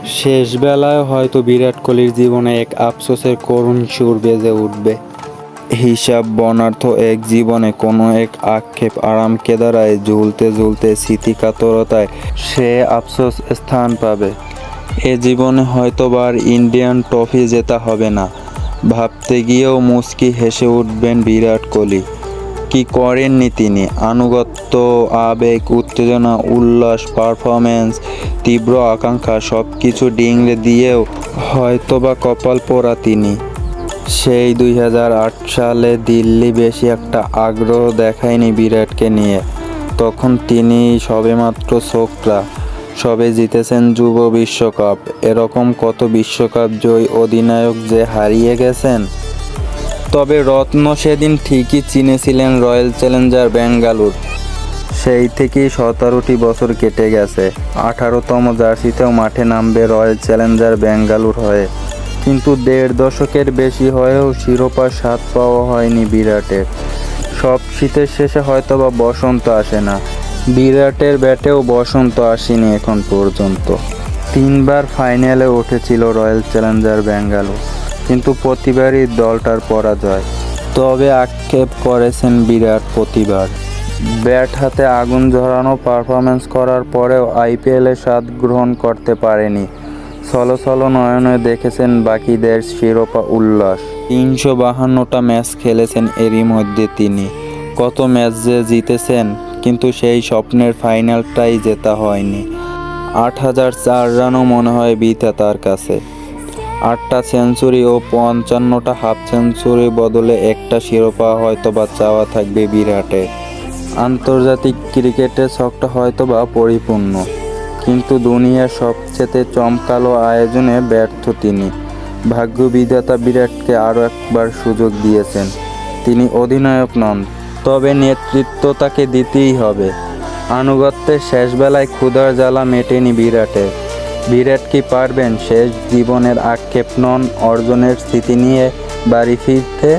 শেষ বেলায় হয়তো বিরাট কোহলির জীবনে এক আফসোসের করুণ সুর বেজে উঠবে। হিসাব বর্ণাঢ্য এক জীবনে কোনো এক আক্ষেপ আরাম কেদারায় ঝুলতে ঝুলতে স্মৃতিকাতরতায় সে আফসোস স্থান পাবে। এ জীবনে হয়তোবার ইন্ডিয়ান ট্রফি জেতা হবে না, ভাবতে গিয়েও মুচকি হেসে উঠবেন বিরাট কোহলি। কি করেননি তিনি! আনুগত্য, আবেগ, উত্তেজনা, উল্লাস, পারফরম্যান্স, তীব্র আকাঙ্ক্ষা সব কিছু ডিঙড়ে দিয়েও হয়তোবা কপাল পোড়া তিনি। সেই 2008 সালে দিল্লি বেশি একটা আগ্রহ দেখায়নি বিরাটকে নিয়ে। তখন তিনি সবেমাত্র ছোকরা, সবে জিতেছেন যুব বিশ্বকাপ। এরকম কত বিশ্বকাপ জয়ী অধিনায়ক যে হারিয়ে গেছেন। তবে রত্ন সেদিন ঠিকই চিনেছিলেন রয়্যাল চ্যালেঞ্জার ব্যাঙ্গালোর। সেই থেকেই 17টি বছর কেটে গেছে। 18তম জার্সিতেও মাঠে নামবে রয়্যাল চ্যালেঞ্জার ব্যাঙ্গালোর হয়ে। কিন্তু দেড় দশকের বেশি হয়েও শিরোপার স্বাদ পাওয়া হয়নি বিরাটের। সব শীতের শেষে হয়তোবা বসন্ত আসে না, বিরাটের ব্যাটেও বসন্ত আসেনি এখন পর্যন্ত। 3বার ফাইনালে উঠেছিল রয়্যাল চ্যালেঞ্জার ব্যাঙ্গালোর, কিন্তু প্রতিবারই দলটার পরাজয়। তবে আক্ষেপ করেছেন বিরাট প্রতিবার। ব্যাট হাতে আগুন ঝরানো পারফরম্যান্স করার পরেও আইপিএলে স্বাদ গ্রহণ করতে পারেনি। ছলো নয়নে দেখেছেন বাকিদের শিরোপা উল্লাস। 352টা ম্যাচ খেলেছেন এরই মধ্যে তিনি। কত ম্যাচ যে জিতেছেন, কিন্তু সেই স্বপ্নের ফাইনালটাই জেতা হয়নি। 8004 রানও মনে হয় বৃথা তার কাছে। 8টা সেঞ্চুরি ও 55টা হাফ সেঞ্চুরির বদলে একটা শিরোপা হয়তোবা চাওয়া থাকবে বিরাটের। আন্তর্জাতিক ক্রিকেটের ছকটা হয়তোবা পরিপূর্ণ, কিন্তু দুনিয়ার সবচেয়ে চমকালো আয়োজনে ব্যর্থ তিনি। ভাগ্য বিধাতা বিরাটকে আরও একবার সুযোগ দিয়েছেন। তিনি অধিনায়ক নন, তবে নেতৃত্ব তাকে দিতেই হবে। আনুগত্যের শেষ বেলায় ক্ষুধার জ্বালা মেটেনি বিরাটের। বিরাট কি পারবেন শেষ জীবনের আক্ষেপ নন অর্জনের স্মৃতি নিয়ে বাড়ি ফিরতে?